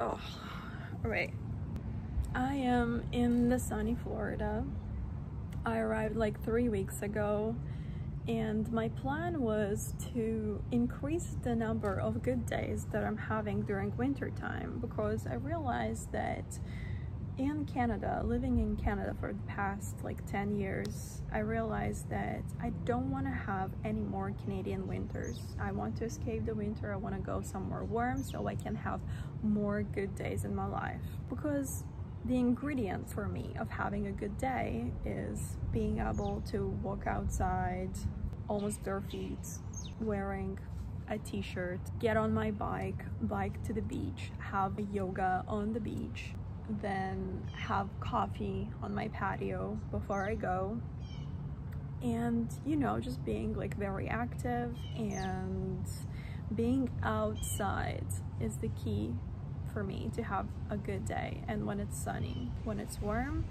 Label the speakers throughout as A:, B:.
A: Oh, right. I am in the sunny Florida. I arrived like 3 weeks ago, and my plan was to increase the number of good days that I'm having during winter time, because I realized that in Canada, living in Canada for the past like 10 years, I realized that I don't want to have any more Canadian winters. I want to escape the winter. I want to go somewhere warm so I can have more good days in my life. Because the ingredient for me of having a good day is being able to walk outside almost bare feet, wearing a t-shirt, get on my bike to the beach, have yoga on the beach, then have coffee on my patio before I go, and you know, just being like very active, and being outside is the key for me to have a good day. And when it's sunny, when it's warm,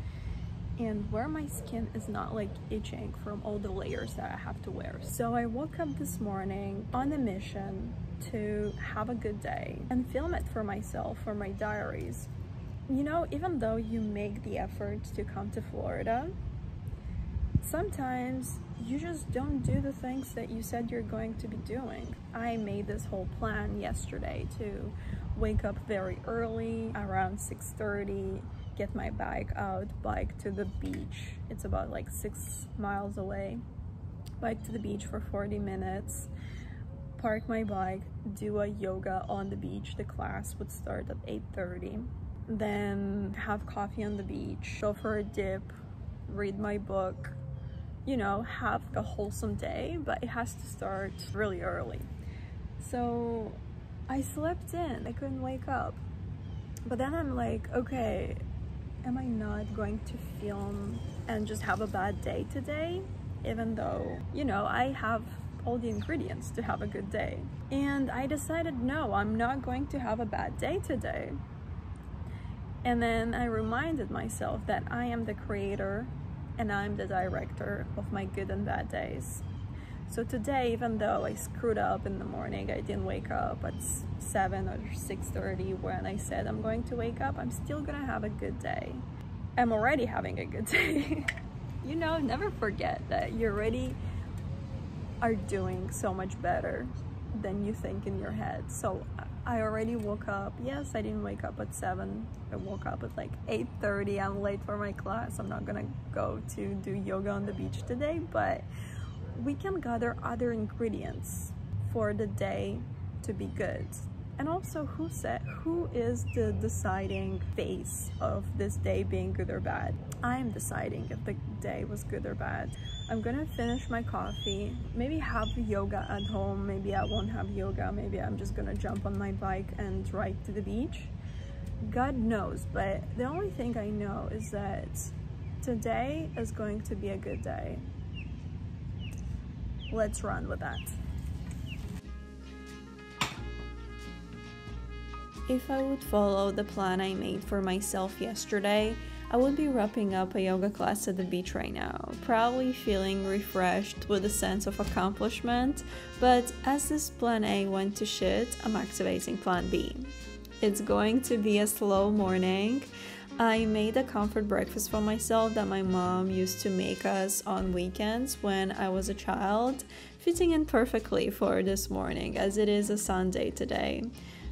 A: and where my skin is not like itching from all the layers that I have to wear. So I woke up this morning on a mission to have a good day and film it for myself, for my diaries. You know, even though you make the effort to come to Florida, sometimes you just don't do the things that you said you're going to be doing. I made this whole plan yesterday to wake up very early, around 6:30, get my bike out, bike to the beach. It's about like 6 miles away. Bike to the beach for 40 minutes, park my bike, do a yoga on the beach. The class would start at 8:30. Then have coffee on the beach, go for a dip, read my book, you know, have a wholesome day, but it has to start really early. So I slept in, I couldn't wake up. But then I'm like, okay, am I not going to film and just have a bad day today? Even though, you know, I have all the ingredients to have a good day. And I decided, no, I'm not going to have a bad day today. And then I reminded myself that I am the creator and I'm the director of my good and bad days. So today, even though I screwed up in the morning, I didn't wake up at 7 or 6:30 when I said I'm going to wake up, I'm still gonna have a good day. I'm already having a good day. You know, never forget that you already are doing so much better than you think in your head. So I already woke up. Yes, I didn't wake up at 7. I woke up at like 8:30. I'm late for my class. I'm not gonna go to do yoga on the beach today, but we can gather other ingredients for the day to be good. And also, who is the deciding phase of this day being good or bad? I'm deciding if the day was good or bad. I'm gonna finish my coffee, maybe have yoga at home, maybe I won't have yoga, maybe I'm just gonna jump on my bike and ride to the beach. God knows, but the only thing I know is that today is going to be a good day. Let's run with that. If I would follow the plan I made for myself yesterday, I would be wrapping up a yoga class at the beach right now, probably feeling refreshed with a sense of accomplishment, but as this plan A went to shit, I'm activating plan B. It's going to be a slow morning. I made a comfort breakfast for myself that my mom used to make us on weekends when I was a child, fitting in perfectly for this morning as it is a Sunday today.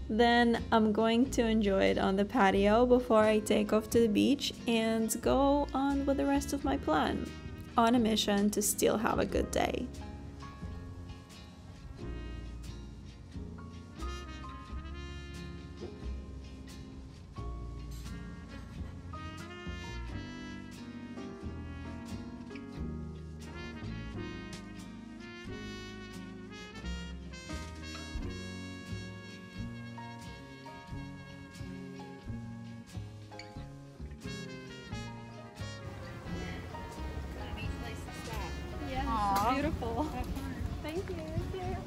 A: Then I'm going to enjoy it on the patio before I take off to the beach and go on with the rest of my plan, on a mission to still have a good day. It's beautiful. Thank you. Here.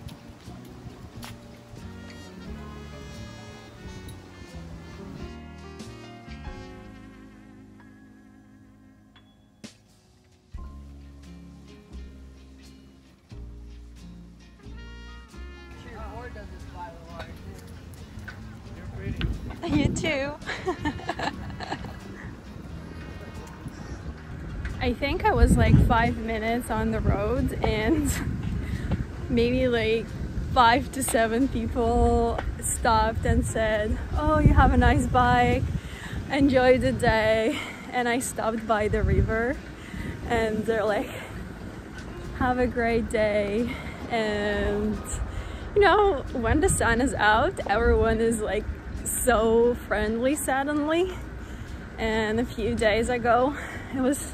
B: Your board doesn't fly with water too. You're pretty.
A: You too. I think I was like 5 minutes on the road and maybe like 5 to 7 people stopped and said, "Oh, you have a nice bike, enjoy the day." And I stopped by the river and they're like, "Have a great day." And you know, when the sun is out, everyone is like so friendly suddenly. And a few days ago it was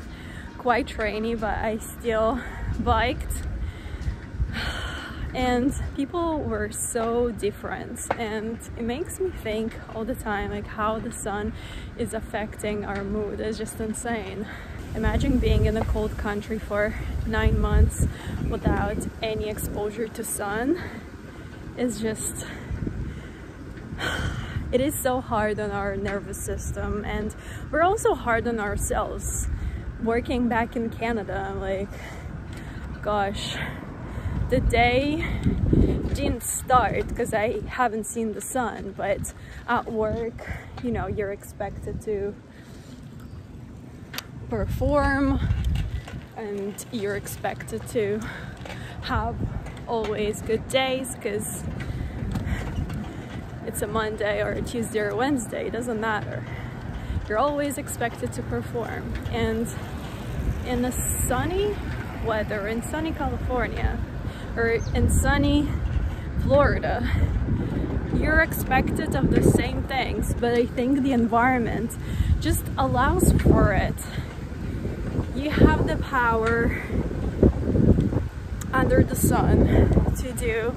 A: quite rainy, but I still biked and people were so different, and it makes me think all the time like how the sun is affecting our mood. It's just insane. Imagine being in a cold country for 9 months without any exposure to sun. It's just, it is so hard on our nervous system, and we're also hard on ourselves. Working back in Canada, like, gosh, the day didn't start because I haven't seen the sun, but at work, you know, you're expected to perform and you're expected to have always good days because it's a Monday or a Tuesday or Wednesday, it doesn't matter. You're always expected to perform. And in the sunny weather, in sunny California or in sunny Florida, you're expected of the same things, but I think the environment just allows for it. You have the power under the sun to do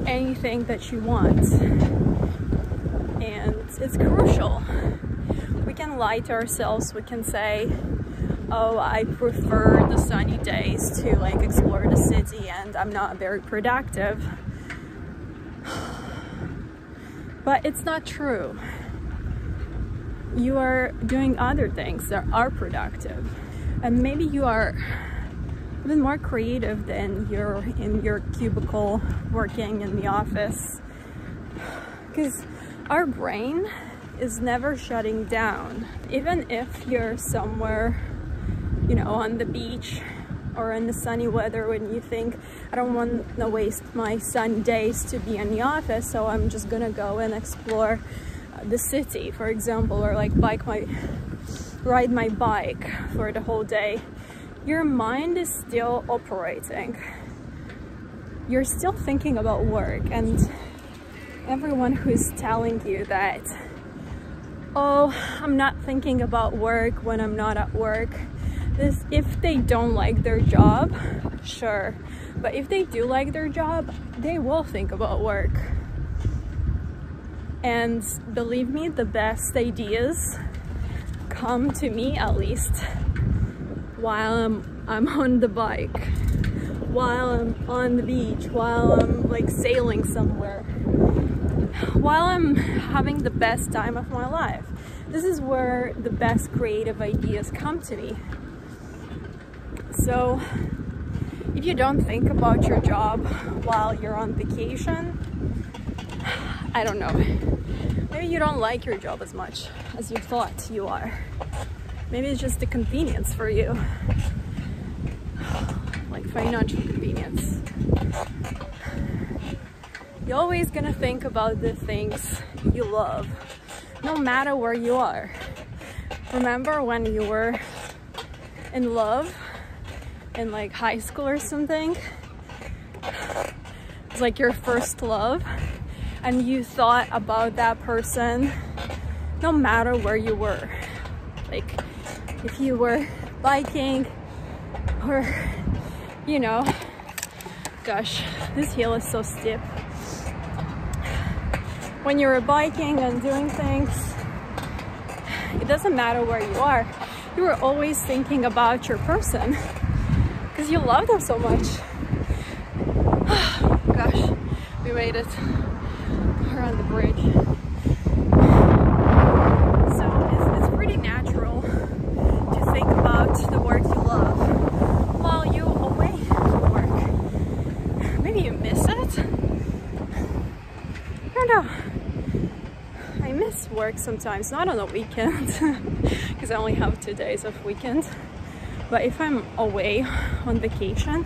A: anything that you want, and it's crucial. We can lie to ourselves. We can say, "Oh, I prefer the sunny days to like explore the city and I'm not very productive." But it's not true. You are doing other things that are productive, and maybe you are even more creative than you're in your cubicle working in the office, because our brain is never shutting down. Even if you're somewhere, you know, on the beach or in the sunny weather, when you think, "I don't want to waste my sunny days to be in the office, so I'm just gonna go and explore the city," for example, or like ride my bike for the whole day. Your mind is still operating. You're still thinking about work, and everyone who's telling you that, "Oh, I'm not thinking about work when I'm not at work," this, if they don't like their job, sure, but if they do like their job, they will think about work. And believe me, the best ideas come to me, at least, while I'm on the bike, while I'm on the beach, while I'm like sailing somewhere, while I'm having the best time of my life. This is where the best creative ideas come to me. So if you don't think about your job while you're on vacation, I don't know, maybe you don't like your job as much as you thought you are. Maybe it's just a convenience for you, like financial convenience. You're always gonna think about the things you love, no matter where you are. Remember when you were in love in like high school or something? It's like your first love, and you thought about that person no matter where you were. Like if you were biking or, you know, gosh, this hill is so steep. When you were biking and doing things, it doesn't matter where you are, you were always thinking about your person because you love them so much. Gosh, we made it. We're on the bridge. So it's pretty natural to think about the work you love while you're away from work. Maybe you miss it. I don't know. I miss work work sometimes, not on a weekend because I only have 2 days of weekend, but if I'm away on vacation,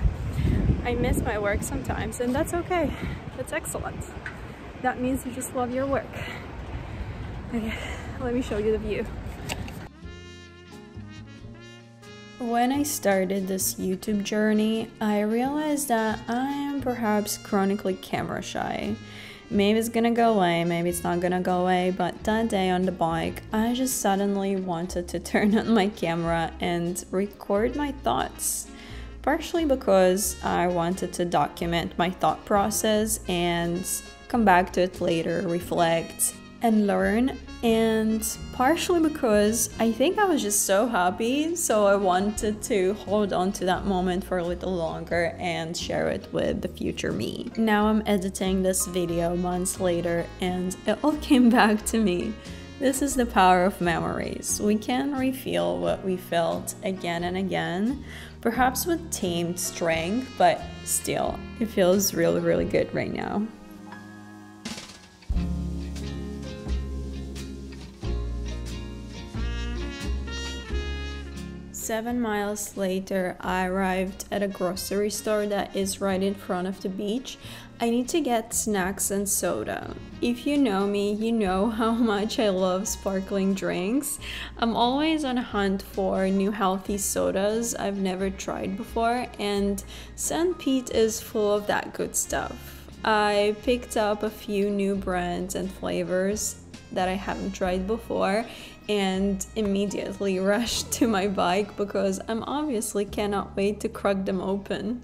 A: I miss my work sometimes, and that's okay. That's excellent. That means you just love your work. Okay, let me show you the view. When I started this YouTube journey, I realized that I am perhaps chronically camera shy. Maybe it's gonna go away, maybe it's not gonna go away, but that day on the bike, I just suddenly wanted to turn on my camera and record my thoughts. Partially because I wanted to document my thought process and come back to it later, reflect and learn, and partially because I think I was just so happy, so I wanted to hold on to that moment for a little longer and share it with the future me. Now I'm editing this video months later and it all came back to me. This is the power of memories. We can refeel what we felt again and again, perhaps with tamed strength, but still, it feels really, really good right now. Seven miles later, I arrived at a grocery store that is right in front of the beach. I need to get snacks and soda. If you know me, you know how much I love sparkling drinks. I'm always on a hunt for new healthy sodas I've never tried before, and St. Pete is full of that good stuff. I picked up a few new brands and flavors that I haven't tried before and immediately rushed to my bike because I'm obviously cannot wait to crack them open.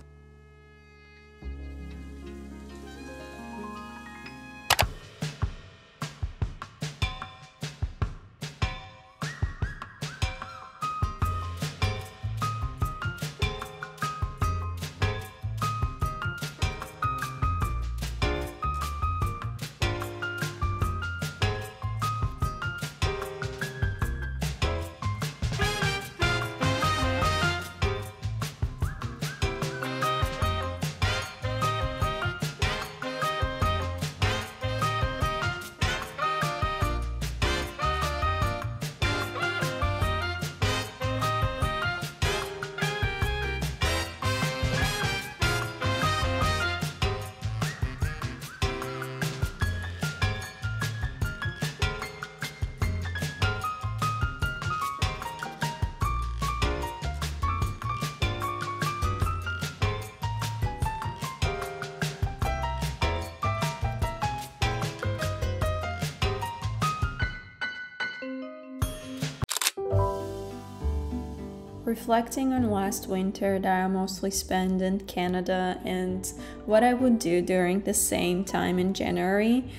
A: Reflecting on last winter that I mostly spent in Canada and what I would do during the same time in January,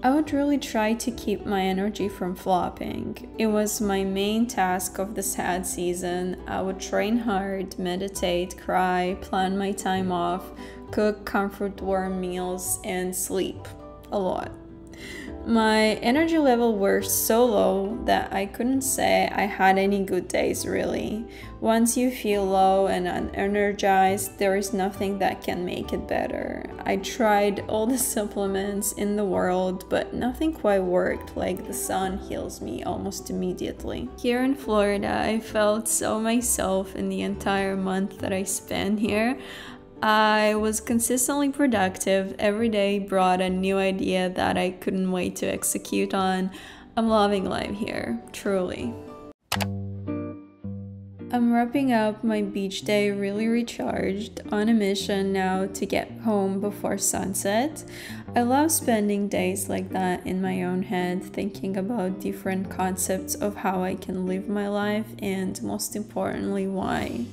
A: I would really try to keep my energy from flopping. It was my main task of the sad season. I would train hard, meditate, cry, plan my time off, cook comfort warm meals, and sleep a lot. My energy level were so low that I couldn't say I had any good days really. Once you feel low and unenergized, there is nothing that can make it better. I tried all the supplements in the world, but nothing quite worked like the sun heals me almost immediately. Here in Florida, I felt so myself in the entire month that I spent here. I was consistently productive. Every day brought a new idea that I couldn't wait to execute on. I'm loving life here, truly. I'm wrapping up my beach day really recharged, on a mission now to get home before sunset. I love spending days like that in my own head, thinking about different concepts of how I can live my life and most importantly, why.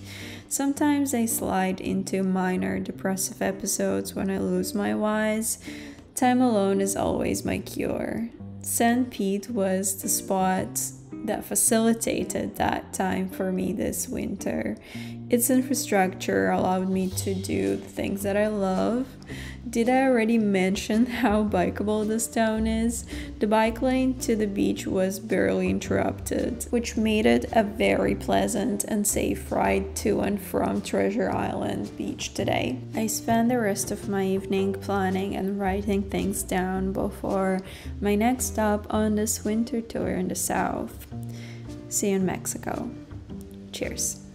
A: Sometimes I slide into minor depressive episodes when I lose my whys. Time alone is always my cure. St. Pete was the spot that facilitated that time for me this winter. Its infrastructure allowed me to do the things that I love. Did I already mention how bikeable this town is? The bike lane to the beach was barely interrupted, which made it a very pleasant and safe ride to and from Treasure Island Beach today. I spent the rest of my evening planning and writing things down before my next stop on this winter tour in the south. See you in Mexico. Cheers.